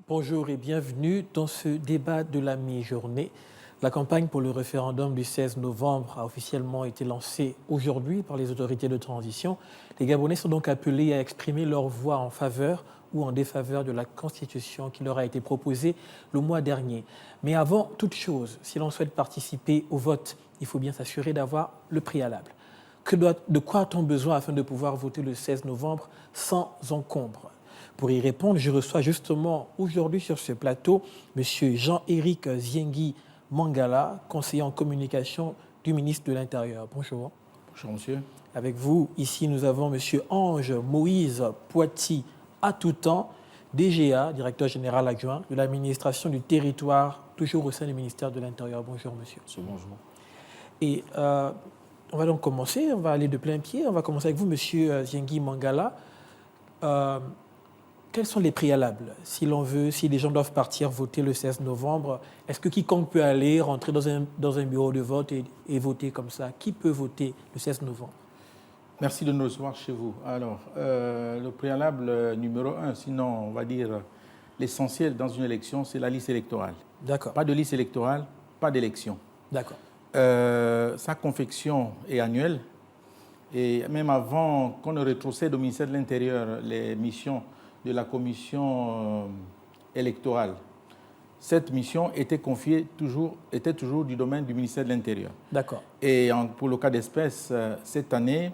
Bonjour et bienvenue dans ce débat de la mi-journée. La campagne pour le référendum du 16 novembre a officiellement été lancée aujourd'hui par les autorités de transition. Les Gabonais sont donc appelés à exprimer leur voix en faveur ou en défaveur de la Constitution qui leur a été proposée le mois dernier. Mais avant toute chose, si l'on souhaite participer au vote, il faut bien s'assurer d'avoir le préalable. De quoi a-t-on besoin afin de pouvoir voter le 16 novembre sans encombre? Pour y répondre, je reçois justement aujourd'hui sur ce plateau M. Jean-Éric Ziengui Mangala, conseiller en communication du ministre de l'Intérieur. Bonjour. Bonjour, monsieur. Avec vous, ici, nous avons M. Ange Moïse Poiti Atoutan, DGA, directeur général adjoint de l'administration du territoire, toujours au sein du ministère de l'Intérieur. Bonjour, monsieur. Bonjour. Et on va donc commencer, on va aller de plein pied. On va commencer avec vous, M. Ziengui Mangala. Quels sont les préalables, si l'on veut, si les gens doivent partir voter le 16 novembre? Est-ce que quiconque peut aller rentrer dans un bureau de vote et voter comme ça? Qui peut voter le 16 novembre? Merci de nous recevoir chez vous. Alors, le préalable numéro 1, sinon on va dire l'essentiel dans une élection, c'est la liste électorale. D'accord. Pas de liste électorale, pas d'élection. D'accord. Sa confection est annuelle et même avant qu'on ne rétrocède au ministère de l'Intérieur les missions de la commission électorale, cette mission était confiée était toujours du domaine du ministère de l'Intérieur. D'accord. Et pour le cas d'espèce, cette année,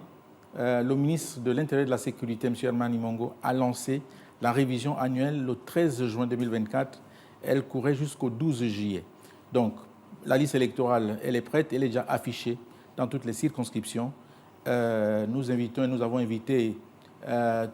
le ministre de l'Intérieur et de la Sécurité, M. Herman Imongo, a lancé la révision annuelle le 13 juin 2024. Elle courait jusqu'au 12 juillet. Donc, la liste électorale, elle est prête, elle est déjà affichée dans toutes les circonscriptions. Nous avons invité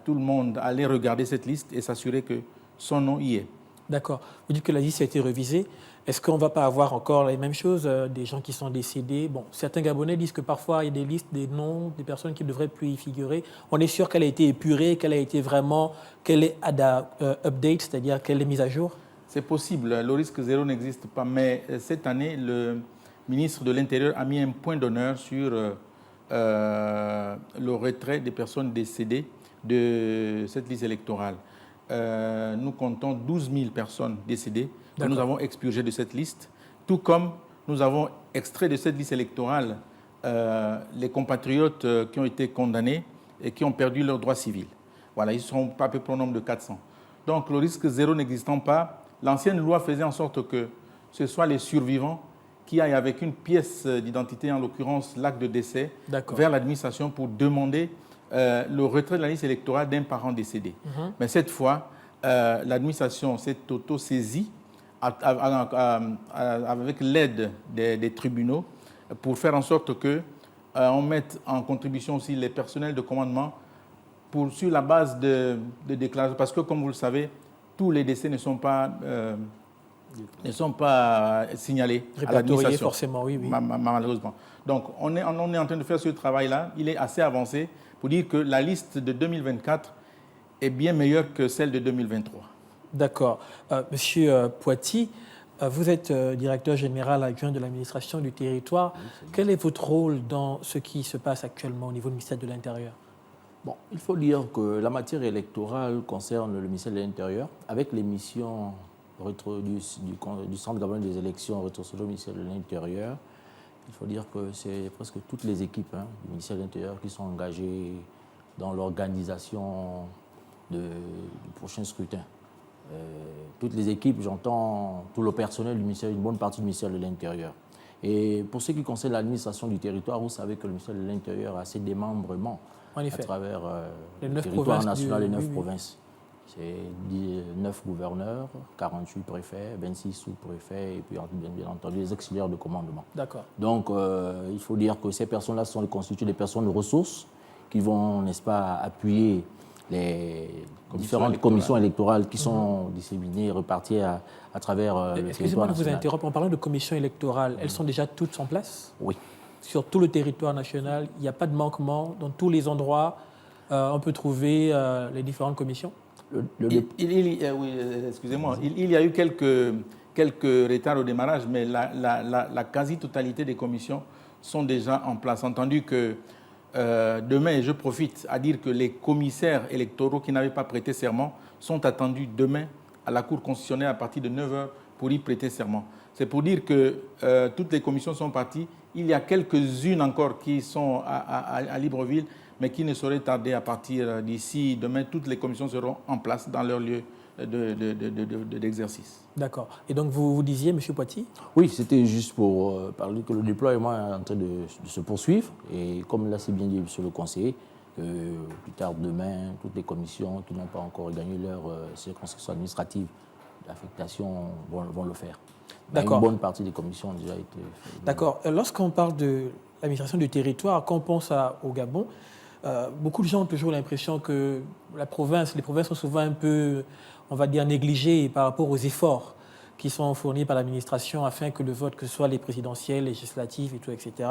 tout le monde à aller regarder cette liste et s'assurer que son nom y est. D'accord. Vous dites que la liste a été révisée. Est-ce qu'on ne va pas avoir encore les mêmes choses, des gens qui sont décédés? Bon, certains Gabonais disent que parfois il y a des listes, des noms, des personnes qui ne devraient plus y figurer. On est sûr qu'elle a été épurée, qu'elle est update, c'est-à-dire qu'elle est mise à jour? C'est possible, le risque zéro n'existe pas. Mais cette année, le ministre de l'Intérieur a mis un point d'honneur sur le retrait des personnes décédées de cette liste électorale. Nous comptons 12 000 personnes décédées que nous avons expurgées de cette liste, tout comme nous avons extrait de cette liste électorale les compatriotes qui ont été condamnés et qui ont perdu leurs droits civils. Voilà, ils sont à peu près au nombre de 400. Donc le risque zéro n'existant pas, l'ancienne loi faisait en sorte que ce soit les survivants qui aillent avec une pièce d'identité, en l'occurrence l'acte de décès, vers l'administration pour demander le retrait de la liste électorale d'un parent décédé. Mais cette fois, l'administration s'est auto-saisie avec l'aide des tribunaux pour faire en sorte qu'on mette en contribution aussi les personnels de commandement sur la base de déclarations. Parce que, comme vous le savez, tous les décès ne sont pas signalés à l'administration. Forcément, oui. Malheureusement. Donc, on est en train de faire ce travail-là. Il est assez avancé pour dire que la liste de 2024 est bien meilleure que celle de 2023. D'accord. Monsieur Poiti, vous êtes directeur général adjoint de l'administration du territoire. Oui, quel est votre rôle dans ce qui se passe actuellement au niveau du ministère de l'Intérieur? Bon, il faut dire que la matière électorale concerne le ministère de l'Intérieur, avec les missions du Centre gabonais des élections retrocédées au ministère de l'Intérieur. Il faut dire que c'est presque toutes les équipes du ministère de l'Intérieur qui sont engagées dans l'organisation du prochain scrutin. Toutes les équipes, j'entends tout le personnel du ministère, une bonne partie du ministère de l'Intérieur. Et pour ce qui concerne l'administration du territoire, vous savez que le ministère de l'Intérieur a ses démembrements à travers le territoire national et 9 provinces. C'est 9 gouverneurs, 48 préfets, 26 sous-préfets et puis bien entendu les auxiliaires de commandement. D'accord. Donc il faut dire que ces personnes-là sont constituées des personnes de ressources qui vont, n'est-ce pas, appuyer les différentes commissions électorales qui sont disséminées, réparties à travers le territoire national. Excusez-moi de vous interrompre. En parlant de commissions électorales, elles sont déjà toutes en place? Oui. Sur tout le territoire national, il n'y a pas de manquement. Dans tous les endroits, on peut trouver les différentes commissions? Oui, excusez-moi. Il y a eu quelques retards au démarrage, mais la quasi-totalité des commissions sont déjà en place. Entendu que demain, je profite à dire que les commissaires électoraux qui n'avaient pas prêté serment sont attendus demain à la Cour constitutionnelle à partir de 9 h pour y prêter serment. C'est pour dire que toutes les commissions sont parties. Il y a quelques-unes encore qui sont à Libreville, mais qui ne sauraient tarder à partir d'ici demain. Toutes les commissions seront en place dans leur lieu d'exercice. D'accord. Et donc, vous disiez, M. Poitiers? Oui, c'était juste pour parler que le déploiement est en train de se poursuivre. Et comme l'a si bien dit M. le conseiller, plus tard demain, toutes les commissions qui n'ont pas encore gagné leur circonscription administrative d'affectation vont le faire. Une bonne partie des commissions ont déjà été faites. D'accord. Lorsqu'on parle de l'administration du territoire, quand on pense au Gabon, beaucoup de gens ont toujours l'impression que les provinces sont souvent un peu, on va dire, négligées par rapport aux efforts qui sont fournis par l'administration afin que le vote, que ce soit les présidentielles, législatives et tout, etc.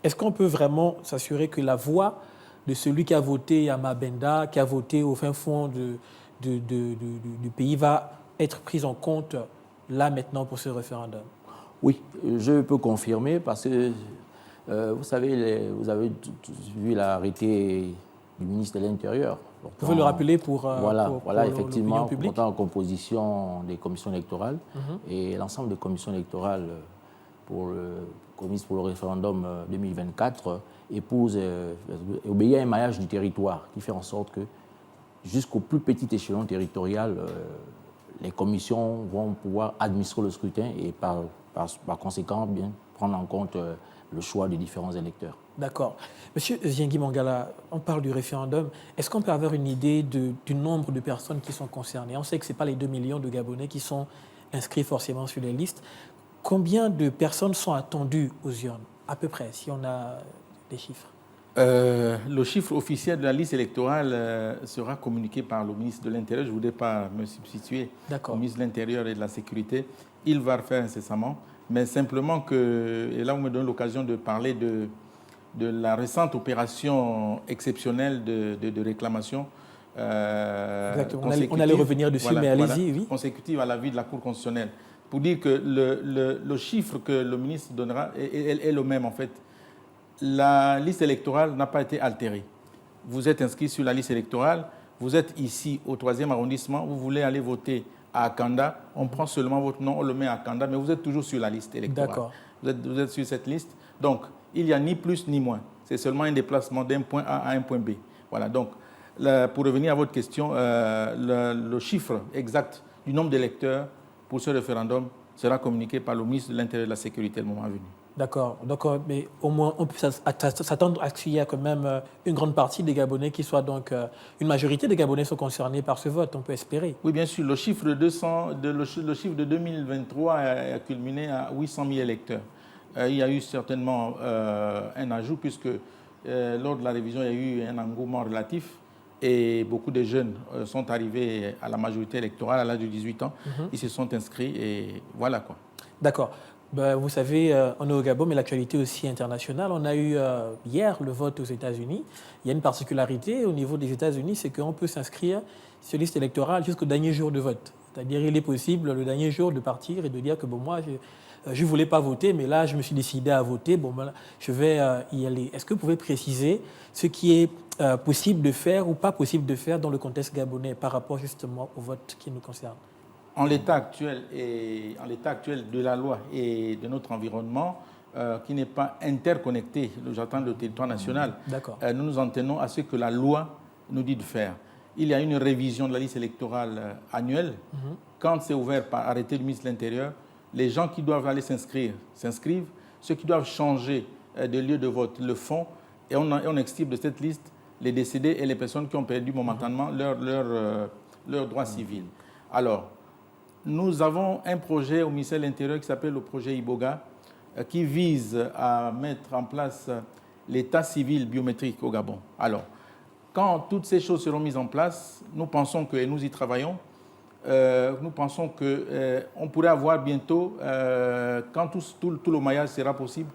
Est-ce qu'on peut vraiment s'assurer que la voix de celui qui a voté à Mabenda, qui a voté au fin fond du pays, va être prise en compte là maintenant pour ce référendum? Oui, je peux confirmer parce que vous savez, vous avez vu l'arrêté du ministre de l'Intérieur. Vous pouvez le rappeler pour effectivement, public. portant en composition des commissions électorales et l'ensemble des commissions électorales commises pour le référendum 2024 obéit à un maillage du territoire qui fait en sorte que jusqu'au plus petit échelon territorial, les commissions vont pouvoir administrer le scrutin et par conséquent bien prendre en compte le choix des différents électeurs. D'accord. Monsieur Ziengui Mangala, on parle du référendum. Est-ce qu'on peut avoir une idée du nombre de personnes qui sont concernées? On sait que ce n'est pas les 2 millions de Gabonais qui sont inscrits forcément sur les listes. Combien de personnes sont attendues aux urnes, à peu près, si on a des chiffres? Le chiffre officiel de la liste électorale sera communiqué par le ministre de l'Intérieur. Je ne voudrais pas me substituer au ministre de l'Intérieur et de la Sécurité. Il va le faire incessamment. Mais simplement que, et là vous me donnez l'occasion de parler de la récente opération exceptionnelle de réclamation. Exactement. On allait revenir dessus, mais allez-y, oui. Consécutive à l'avis de la Cour constitutionnelle. Pour dire que le chiffre que le ministre donnera est le même en fait. La liste électorale n'a pas été altérée. Vous êtes inscrit sur la liste électorale, vous êtes ici au 3e arrondissement, vous voulez aller voter à Akanda, on prend seulement votre nom, on le met à Akanda, mais vous êtes toujours sur la liste électorale. D'accord. Vous êtes sur cette liste. Donc, il n'y a ni plus ni moins. C'est seulement un déplacement d'un point A à un point B. Voilà. Donc, pour revenir à votre question, le chiffre exact du nombre d'électeurs pour ce référendum sera communiqué par le ministre de l'Intérieur et de la Sécurité le moment venu. D'accord, mais au moins on peut s'attendre à ce qu'il y ait quand même une grande partie des Gabonais qui soient donc, une majorité des Gabonais sont concernés par ce vote, on peut espérer. Oui, bien sûr, le chiffre de 2023 a culminé à 800 000 électeurs. Il y a eu certainement un ajout puisque lors de la révision, il y a eu un engouement relatif et beaucoup de jeunes sont arrivés à la majorité électorale à l'âge de 18 ans. Ils se sont inscrits et voilà quoi. D'accord. Vous savez, on est au Gabon, mais l'actualité aussi internationale. On a eu hier le vote aux États-Unis. Il y a une particularité au niveau des États-Unis, c'est qu'on peut s'inscrire sur liste électorale jusqu'au dernier jour de vote. C'est-à-dire il est possible le dernier jour de partir et de dire que bon, moi, je ne voulais pas voter, mais là, je me suis décidé à voter. Bon, ben, je vais y aller. Est-ce que vous pouvez préciser ce qui est possible de faire ou pas possible de faire dans le contexte gabonais par rapport justement au vote qui nous concerne? En l'état actuel de la loi et de notre environnement, qui n'est pas interconnecté, j'attends le territoire national, nous nous en tenons à ce que la loi nous dit de faire. Il y a une révision de la liste électorale annuelle. Quand c'est ouvert par arrêté du ministre de l'Intérieur, les gens qui doivent aller s'inscrivent. Ceux qui doivent changer de lieu de vote le font. Et on extirpe de cette liste les décédés et les personnes qui ont perdu momentanément leur droit civil. Alors, nous avons un projet au ministère de l'Intérieur qui s'appelle le projet Iboga, qui vise à mettre en place l'état civil biométrique au Gabon. Alors, quand toutes ces choses seront mises en place, nous pensons que, et nous y travaillons, nous pensons qu'on pourrait avoir bientôt, quand tout le maillage sera possible,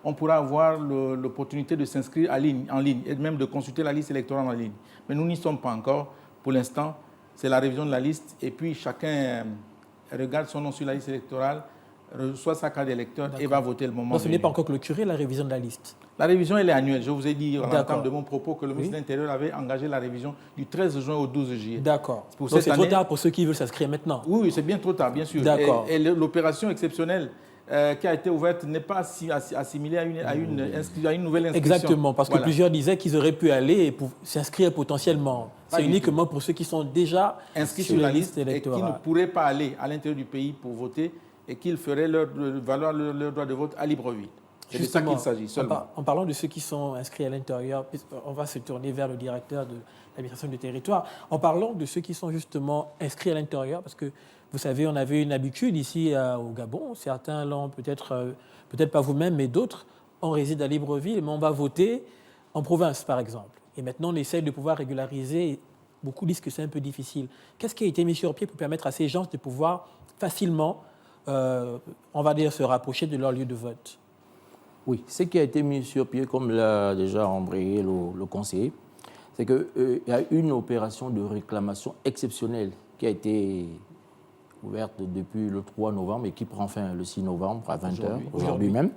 on pourra avoir l'opportunité de s'inscrire en ligne et même de consulter la liste électorale en ligne. Mais nous n'y sommes pas encore. Pour l'instant, c'est la révision de la liste et puis chacun regarde son nom sur la liste électorale, reçoit sa carte d'électeur et va voter le moment Donc ce n'est venu. pas encore clôturé, la révision de la liste. La révision, elle est annuelle. Je vous ai dit à l'entame D'accord. de mon propos que le ministre de l'Intérieur avait engagé la révision du 13 juin au 12 juillet. D'accord. Pour Donc cette c'est trop année- tard pour ceux qui veulent s'inscrire maintenant. Oui, oui, c'est bien trop tard, bien sûr. D'accord. Et l'opération exceptionnelle qui a été ouverte n'est pas assimilée à une nouvelle inscription. Exactement, parce que Voilà. plusieurs disaient qu'ils auraient pu aller et s'inscrire potentiellement. Pas C'est du uniquement pour ceux qui sont déjà Inscrits sur la liste et qui ne électorale. pourraient pas aller à l'intérieur du pays pour voter et qu'ils feraient valoir leur droit de vote à Libreville. C'est de ça Justement, qu'il s'agit seulement. En parlant de ceux qui sont inscrits à l'intérieur, on va se tourner vers le directeur de l'administration du territoire. En parlant de ceux qui sont justement inscrits à l'intérieur, parce que vous savez, on avait une habitude ici au Gabon, certains l'ont peut-être pas vous-même, mais d'autres, on réside à Libreville, mais on va voter en province, par exemple. Et maintenant, on essaye de pouvoir régulariser. Beaucoup disent que c'est un peu difficile. Qu'est-ce qui a été mis sur pied pour permettre à ces gens de pouvoir facilement, on va dire, se rapprocher de leur lieu de vote? Oui, ce qui a été mis sur pied, comme l'a déjà embrayé le conseiller, c'est qu'il y a une opération de réclamation exceptionnelle qui a été ouverte depuis le 3 novembre et qui prend fin le 6 novembre à 20h, aujourd'hui même.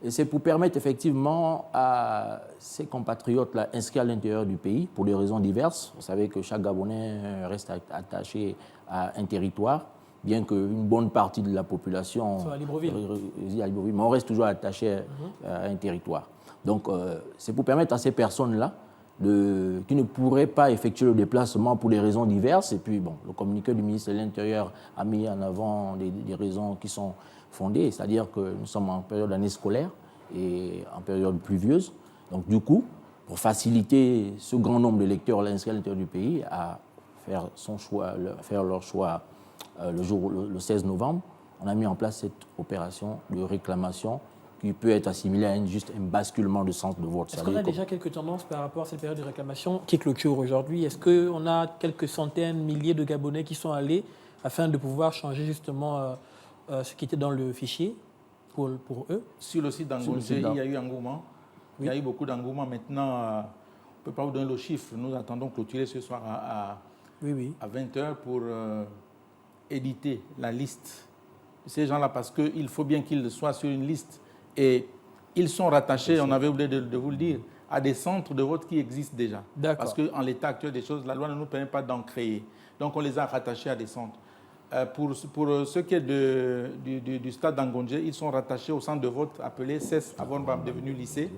Et c'est pour permettre effectivement à ces compatriotes-là inscrits à l'intérieur du pays, pour des raisons diverses. Vous savez que chaque Gabonais reste attaché à un territoire, bien qu'une bonne partie de la population Soit à Libreville. réside à Libreville, mais on reste toujours attaché à un territoire. Donc c'est pour permettre à ces personnes-là qui ne pourraient pas effectuer le déplacement pour des raisons diverses. Et puis, bon, le communiqué du ministre de l'Intérieur a mis en avant des raisons qui sont fondées, c'est-à-dire que nous sommes en période d'année scolaire et en période pluvieuse. Donc, du coup, pour faciliter ce grand nombre d'électeurs inscrits à l'intérieur du pays à faire leur choix le 16 novembre, on a mis en place cette opération de réclamation qui peut être assimilée à juste un basculement de centre de vote. Est-ce qu'on a déjà quelques tendances par rapport à cette période de réclamation qui clôture aujourd'hui? Est-ce qu'on a quelques centaines, milliers de Gabonais qui sont allés afin de pouvoir changer justement ce qui était dans le fichier pour eux? Sur le site d'Angongé, il y a eu engouement. Oui. Il y a eu beaucoup d'engouement. Maintenant, on ne peut pas vous donner le chiffre. Nous attendons clôturer ce soir à 20h pour éditer la liste de ces gens-là, parce qu'il faut bien qu'ils soient sur une liste. Et ils sont rattachés, on avait oublié de vous le dire, à des centres de vote qui existent déjà. Parce qu'en l'état actuel des choses, la loi ne nous permet pas d'en créer. Donc on les a rattachés à des centres. Pour ce qui est du stade d'Angongé, ils sont rattachés au centre de vote appelé CES, avant devenu lycée.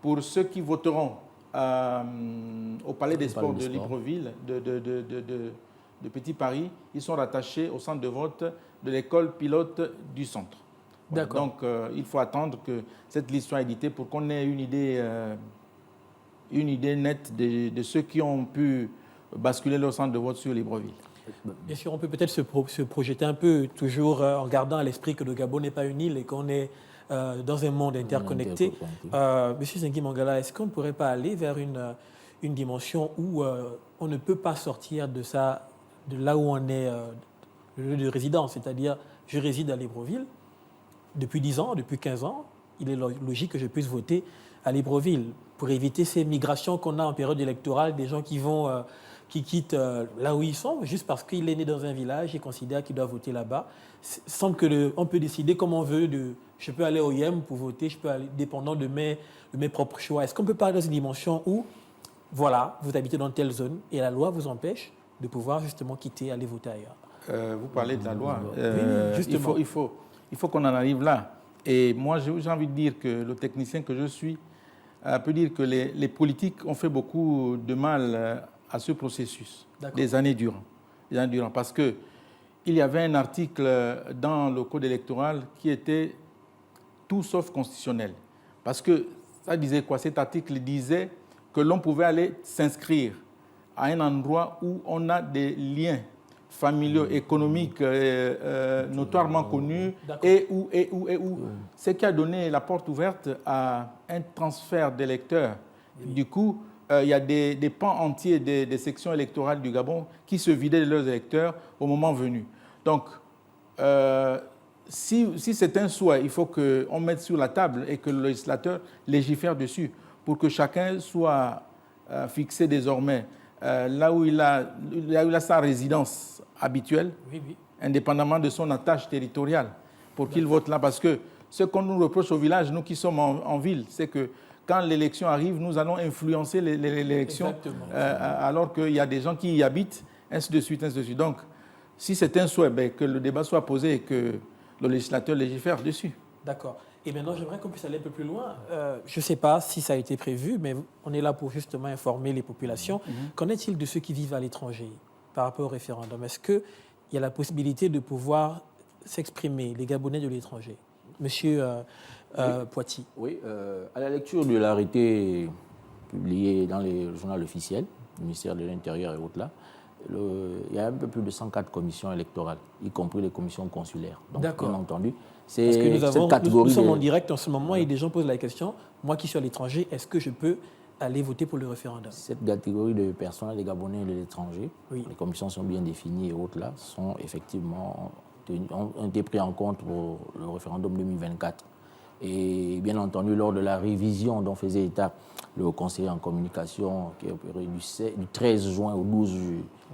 Pour ceux qui voteront au Palais des Sports de Libreville, de Petit Paris, ils sont rattachés au centre de vote de l'école pilote du centre. Voilà. Donc il faut attendre que cette liste soit éditée pour qu'on ait une idée nette de ceux qui ont pu basculer leur centre de vote sur Libreville. Bien sûr, on peut peut-être se projeter un peu, toujours en gardant à l'esprit que le Gabon n'est pas une île et qu'on est dans un monde interconnecté. Monsieur Zengui Mangala, est-ce qu'on ne pourrait pas aller vers une dimension où on ne peut pas sortir de là où on est, le lieu de résidence, c'est-à-dire je réside à Libreville depuis 10 ans, depuis 15 ans, il est logique que je puisse voter à Libreville pour éviter ces migrations qu'on a en période électorale, des gens qui quittent là où ils sont, juste parce qu'il est né dans un village et considère qu'il doit voter là-bas, sans qu'on peut décider comme on veut, je peux aller au IEM pour voter, je peux aller dépendant de mes propres choix. Est-ce qu'on peut parler dans une dimension où, voilà, vous habitez dans telle zone et la loi vous empêche de pouvoir justement quitter, aller voter ailleurs? Vous parlez de la loi. Oui, justement. Il faut qu'on en arrive là. Et moi, j'ai envie de dire que le technicien que je suis peut dire que les politiques ont fait beaucoup de mal à ce processus des années durant. Parce qu'il y avait un article dans le code électoral qui était tout sauf constitutionnel. Parce que ça disait quoi? Cet article disait que l'on pouvait aller s'inscrire à un endroit où on a des liens familiaux, économiques, notoirement connus, et où. Ce qui a donné la porte ouverte à un transfert d'électeurs. Du coup, il y a des pans entiers des sections électorales du Gabon qui se vidaient de leurs électeurs au moment venu. Donc, si c'est un souhait, il faut qu'on mette sur la table et que le législateur légifère dessus pour que chacun soit fixé désormais là où il a sa résidence habituelle, indépendamment de son attache territoriale. pour qu'ils votent là. Parce que ce qu'on nous reproche au village, nous qui sommes en ville, c'est que quand l'élection arrive, nous allons influencer l'élection alors qu'il y a des gens qui y habitent, ainsi de suite, ainsi de suite. Donc, si c'est un souhait, que le débat soit posé et que le législateur légifère dessus. D'accord. Et maintenant, j'aimerais qu'on puisse aller un peu plus loin. Je ne sais pas si ça a été prévu, mais on est là pour justement informer les populations. Qu'en est-il de ceux qui vivent à l'étranger par rapport au référendum? Est-ce qu'il y a la possibilité de pouvoir s'exprimer, les Gabonais de l'étranger? Monsieur Poiti. Oui, à la lecture de l'arrêté publié dans les journaux officiels, du ministère de l'Intérieur et autres là, il y a un peu plus de 104 commissions électorales, y compris les commissions consulaires. Donc, bien entendu, c'est cette catégorie. Nous sommes en direct en ce moment et des gens posent la question, moi qui suis à l'étranger, est-ce que je peux aller voter pour le référendum? Cette catégorie de personnes, les Gabonais et de l'étranger, les commissions sont bien définies et autres là, sont effectivement ont été pris en compte pour le référendum 2024. Et bien entendu, lors de la révision dont faisait état le conseiller en communication qui est opéré du 13 juin au 12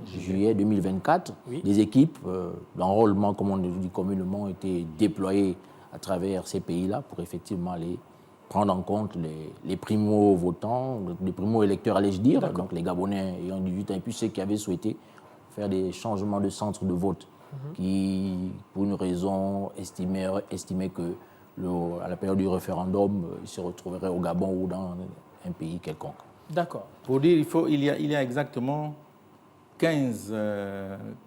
juillet 2024, des équipes d'enrôlement, comme on dit communément, ont été déployées à travers ces pays-là pour effectivement aller prendre en compte les primo-votants, les primo-électeurs, allais-je dire, donc les Gabonais ayant 18 ans, et puis ceux qui avaient souhaité faire des changements de centre de vote, qui, pour une raison, estimaient que à la période du référendum, ils se retrouveraient au Gabon ou dans un pays quelconque. D'accord. Pour dire, il y a exactement 15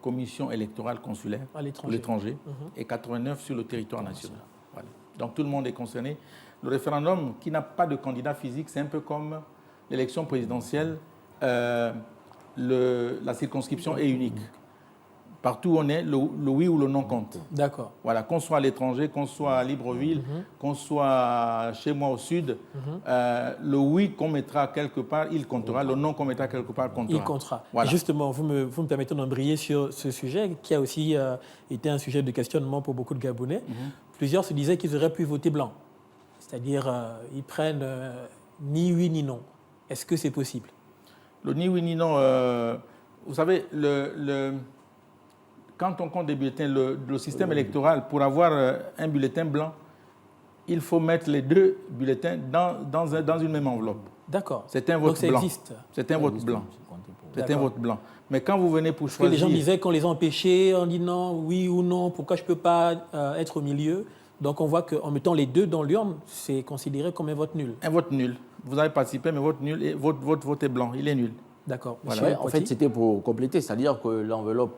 commissions électorales consulaires pour l'étranger et 89 sur le territoire national. Voilà. Donc tout le monde est concerné. Le référendum qui n'a pas de candidat physique, c'est un peu comme l'élection présidentielle. La circonscription est unique. Partout où on est, le oui ou le non compte. D'accord. Voilà, qu'on soit à l'étranger, qu'on soit à Libreville, qu'on soit chez moi au sud, le oui qu'on mettra quelque part, il comptera. Le non qu'on mettra quelque part, comptera. Il comptera. Voilà. Et justement, vous me permettez d'embrayer sur ce sujet qui a aussi été un sujet de questionnement pour beaucoup de Gabonais. Plusieurs se disaient qu'ils auraient pu voter blanc. C'est-à-dire, ils prennent ni oui ni non. Est-ce que c'est possible? Le ni oui ni non, vous savez, quand on compte des bulletins, le système électoral, pour avoir un bulletin blanc, il faut mettre les deux bulletins dans une même enveloppe. D'accord. C'est un vote Donc ça blanc. existe. C'est un vote blanc. C'est un vote blanc. Mais quand vous venez pour choisir... Les gens disaient qu'on les a empêchés, on dit non, oui ou non, pourquoi je ne peux pas être au milieu? Donc on voit qu'en mettant les deux dans l'urne, c'est considéré comme un vote nul. Un vote nul. Vous avez participé, mais votre vote est blanc, il est nul. D'accord. Voilà. En fait, c'était pour compléter, c'est-à-dire que l'enveloppe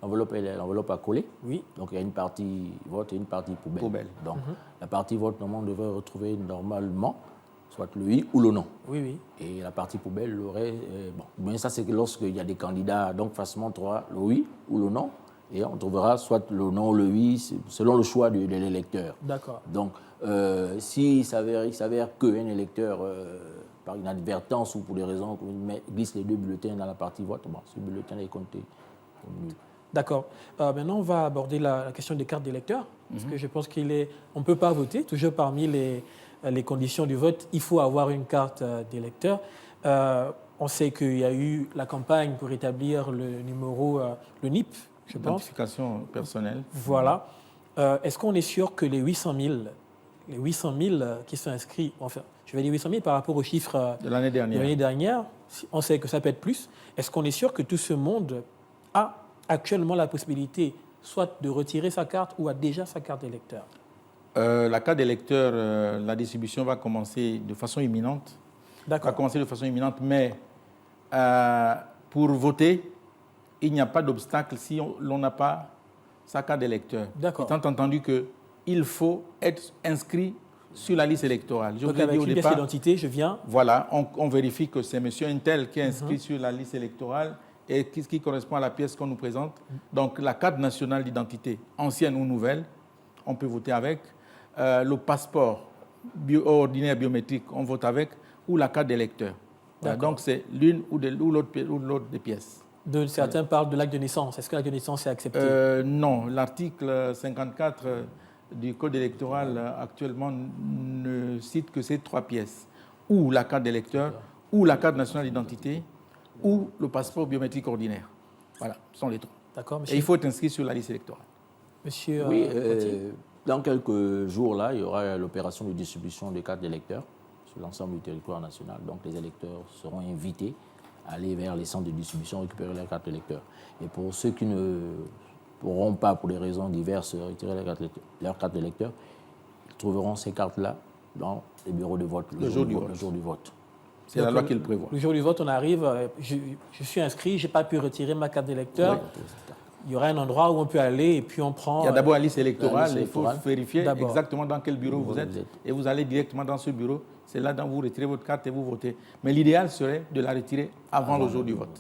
à coller. Oui. Donc il y a une partie vote et une partie poubelle. Donc la partie vote, normalement, on devrait retrouver normalement soit le oui ou le non. Oui, oui. Et la partie poubelle aurait... Mais ça, c'est que lorsqu'il y a des candidats, donc facilement, on trouvera le oui ou le non. Et on trouvera soit le non ou le oui, selon le choix de l'électeur. D'accord. Donc, s'il s'avère qu'un électeur, par inadvertance ou pour des raisons, glisse les deux bulletins dans la partie vote, ce bulletin est compté comme nul. D'accord. Maintenant, on va aborder la question des cartes d'électeurs, parce que je pense on ne peut pas voter. Toujours parmi les conditions du vote, il faut avoir une carte d'électeur. On sait qu'il y a eu la campagne pour établir le numéro, le NIP, je pense. Identification personnelle. Voilà. Est-ce qu'on est sûr que les 800 000 qui sont inscrits, enfin, je vais dire 800 000 par rapport aux chiffres de l'année dernière, on sait que ça peut être plus. Est-ce qu'on est sûr que tout ce monde a actuellement la possibilité soit de retirer sa carte ou a déjà sa carte d'électeur? La carte d'électeur, la distribution va commencer de façon imminente. D'accord. Va commencer de façon imminente, mais pour voter, il n'y a pas d'obstacle si l'on n'a pas sa carte d'électeur. D'accord. Étant entendu qu'il faut être inscrit sur la liste électorale. Donc avec une pièce d'identité, je viens. Voilà, on vérifie que c'est monsieur Intel qui est inscrit sur la liste électorale et qui correspond à la pièce qu'on nous présente. Donc la carte nationale d'identité, ancienne ou nouvelle, on peut voter avec. Le passeport ordinaire biométrique, on vote avec, ou la carte d'électeur. Voilà, donc c'est l'une ou l'autre des pièces. Certains parlent de l'acte de naissance. Est-ce que l'acte de naissance est accepté? Non, l'article 54 du Code électoral actuellement ne cite que ces 3 pièces. Ou la carte d'électeur, ou la carte nationale d'identité, ou le passeport biométrique ordinaire. Voilà, ce sont les 3. D'accord, monsieur. Et il faut être inscrit sur la liste électorale. Monsieur oui, dans quelques jours, là, il y aura l'opération de distribution des cartes d'électeurs sur l'ensemble du territoire national. Donc, les électeurs seront invités à aller vers les centres de distribution récupérer leurs cartes d'électeurs. Et pour ceux qui ne pourront pas, pour des raisons diverses, retirer leurs cartes d'électeurs, ils trouveront ces cartes-là dans les bureaux de vote le jour du vote. C'est la loi qui le prévoit. Le jour du vote, on arrive, je suis inscrit, je n'ai pas pu retirer ma carte d'électeur. Oui. Il y aura un endroit où on peut aller et puis on prend... Il y a d'abord la liste électorale, il faut vérifier exactement dans quel bureau vous êtes. Et vous allez directement dans ce bureau, c'est là où vous retirez votre carte et vous votez. Mais l'idéal serait de la retirer avant le jour du vote.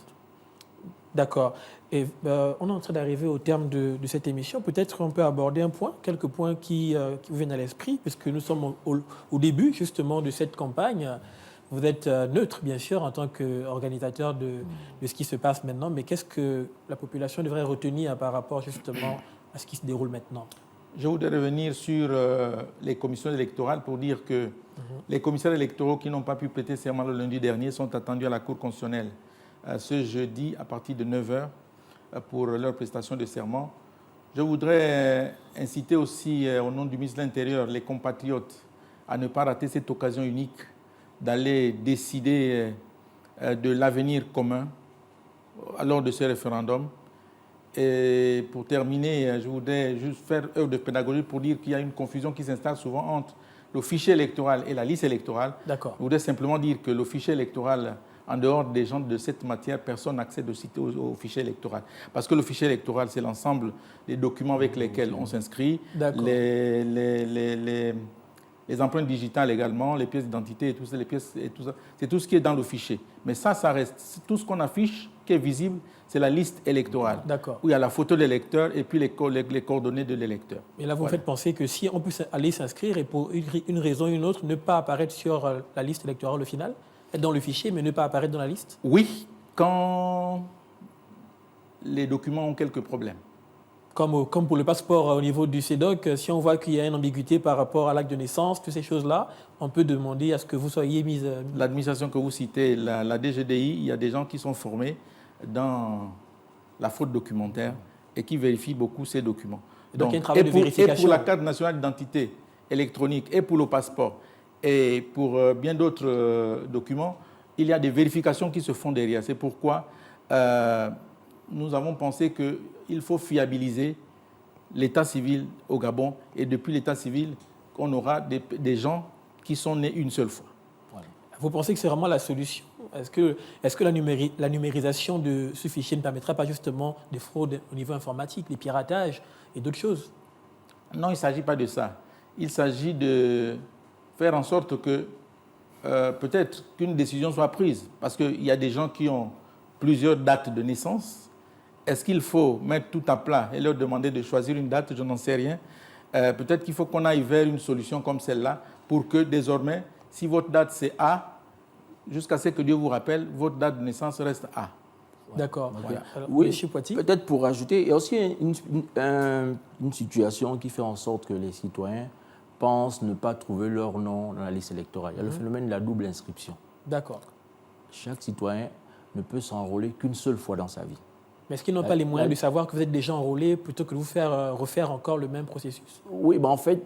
D'accord. Et on est en train d'arriver au terme de cette émission. Peut-être qu'on peut aborder quelques points qui vous viennent à l'esprit, puisque nous sommes au début justement de cette campagne. Vous êtes neutre, bien sûr, en tant qu'organisateur de ce qui se passe maintenant, mais qu'est-ce que la population devrait retenir par rapport justement à ce qui se déroule maintenant? Je voudrais revenir sur les commissions électorales pour dire que les commissaires électoraux qui n'ont pas pu prêter serment le lundi dernier sont attendus à la Cour constitutionnelle ce jeudi à partir de 9h pour leur prestation de serment. Je voudrais inciter aussi, au nom du ministre de l'Intérieur, les compatriotes à ne pas rater cette occasion unique d'aller décider de l'avenir commun lors de ce référendum. Et pour terminer, je voudrais juste faire œuvre de pédagogie pour dire qu'il y a une confusion qui s'installe souvent entre le fichier électoral et la liste électorale. D'accord. Je voudrais simplement dire que le fichier électoral, en dehors des gens de cette matière, personne n'accède au fichier électoral. Parce que le fichier électoral, c'est l'ensemble des documents avec lesquels on s'inscrit, les empreintes digitales également, les pièces d'identité et tout ça, c'est tout ce qui est dans le fichier. Mais ça reste. Tout ce qu'on affiche, qui est visible, c'est la liste électorale. D'accord. Où il y a la photo de l'électeur et puis les coordonnées de l'électeur. Et là, vous me faites penser que si on peut aller s'inscrire et pour une raison ou une autre, ne pas apparaître sur la liste électorale au final, être dans le fichier, mais ne pas apparaître dans la liste? Oui, quand les documents ont quelques problèmes. Comme pour le passeport au niveau du CEDOC, si on voit qu'il y a une ambiguïté par rapport à l'acte de naissance, toutes ces choses-là, on peut demander à ce que vous soyez mise... L'administration que vous citez, la DGDI, il y a des gens qui sont formés dans la fraude documentaire et qui vérifient beaucoup ces documents. Donc il y a un travail de vérification. Et pour la carte nationale d'identité électronique et pour le passeport et pour bien d'autres documents, il y a des vérifications qui se font derrière. C'est pourquoi nous avons pensé qu'il faut fiabiliser l'état civil au Gabon et depuis l'état civil, on aura des gens qui sont nés une seule fois. Voilà. Vous pensez que c'est vraiment la solution? Est-ce que la numérisation de ce fichier ne permettra pas justement des fraudes au niveau informatique, des piratages et d'autres choses? Non, il ne s'agit pas de ça. Il s'agit de faire en sorte que peut-être qu'une décision soit prise. Parce qu'il y a des gens qui ont plusieurs dates de naissance. Est-ce qu'il faut mettre tout à plat et leur demander de choisir une date? Je n'en sais rien. Peut-être qu'il faut qu'on aille vers une solution comme celle-là pour que désormais, si votre date c'est A, jusqu'à ce que Dieu vous rappelle, votre date de naissance reste A. D'accord. Voilà. Oui, peut-être pour ajouter, il y a aussi une situation qui fait en sorte que les citoyens pensent ne pas trouver leur nom dans la liste électorale. Il y a le phénomène de la double inscription. D'accord. Chaque citoyen ne peut s'enrôler qu'une seule fois dans sa vie. Mais est-ce qu'ils n'ont pas les moyens de savoir que vous êtes déjà enrôlé plutôt que de vous faire refaire encore le même processus? Oui, en fait,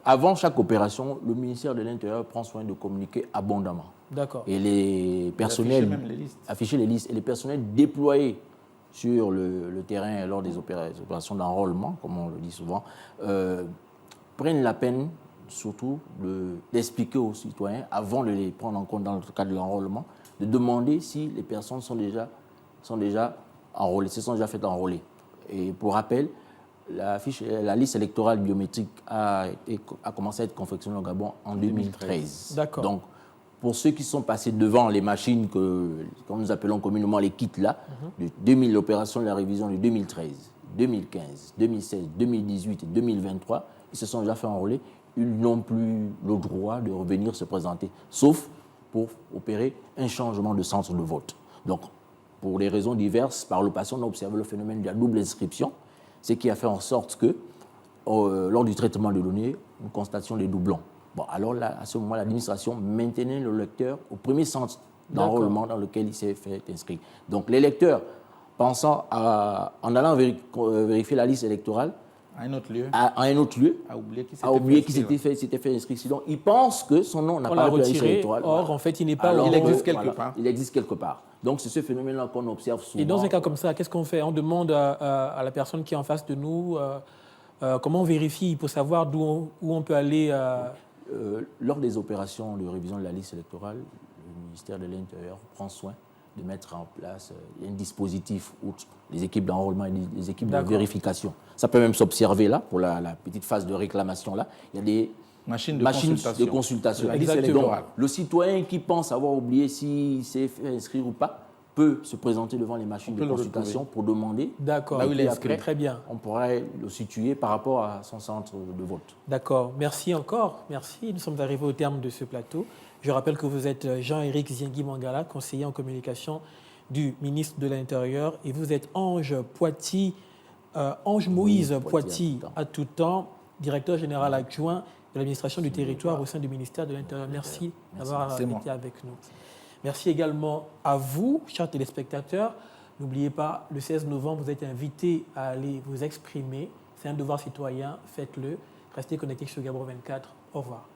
avant chaque opération, le ministère de l'Intérieur prend soin de communiquer abondamment. D'accord. Et les personnels, afficher les listes, et les personnels déployés sur le terrain lors des opérations d'enrôlement, comme on le dit souvent, prennent la peine surtout d'expliquer aux citoyens, avant de les prendre en compte dans le cadre de l'enrôlement, de demander si les personnes sont déjà enrôlées, se sont déjà fait enrôler. Et pour rappel, la liste électorale biométrique a commencé à être confectionnée au Gabon en 2013. D'accord. Donc, pour ceux qui sont passés devant les machines comme nous appelons communément les kits là, l'opération de la révision de 2013, 2015, 2016, 2018 et 2023, ils se sont déjà fait enrôler. Ils n'ont plus le droit de revenir se présenter, sauf pour opérer un changement de centre de vote. Donc, pour des raisons diverses, par le passé, on a observé le phénomène de la double inscription, ce qui a fait en sorte que, lors du traitement des données, nous constations des doublons. Bon, alors là, à ce moment, l'administration maintenait le lecteur au premier centre d'enrôlement dans lequel il s'est fait inscrire. Donc, l'électeur, en allant vérifier la liste électorale, À un autre lieu. À un autre lieu. A oublié qui s'était fait inscrire. Donc, il pense que son nom n'a pas retiré. la liste électorale. Or, en fait, il n'est pas... Alors, il existe quelque part. Il existe quelque part. Donc, c'est ce phénomène-là qu'on observe souvent. Et dans un cas comme ça, qu'est-ce qu'on fait? On demande à la personne qui est en face de nous comment on vérifie pour savoir où on peut aller lors des opérations de révision de la liste électorale, le ministère de l'Intérieur prend soin de mettre en place un dispositif outre les équipes d'enrôlement et les équipes de vérification. Ça peut même s'observer là, pour la petite phase de réclamation là. Il y a des machines de consultation. La liste électorale. Donc, le citoyen qui pense avoir oublié s'il s'est fait inscrire ou pas peut se présenter devant les machines de consultation pour demander. D'accord. Là où il est inscrit. Très bien. On pourrait le situer par rapport à son centre de vote. D'accord. Merci encore. Merci. Nous sommes arrivés au terme de ce plateau. Je rappelle que vous êtes Jean-Éric Ziengui Mangala, conseiller en communication du ministre de l'Intérieur, et vous êtes Ange Moïse Poiti à tout temps, directeur général adjoint de l'administration du territoire au sein du ministère de l'Intérieur. Merci d'avoir été avec nous. Merci également à vous, chers téléspectateurs. N'oubliez pas, le 16 novembre, vous êtes invités à aller vous exprimer. C'est un devoir citoyen, faites-le. Restez connectés sur Gabro 24. Au revoir.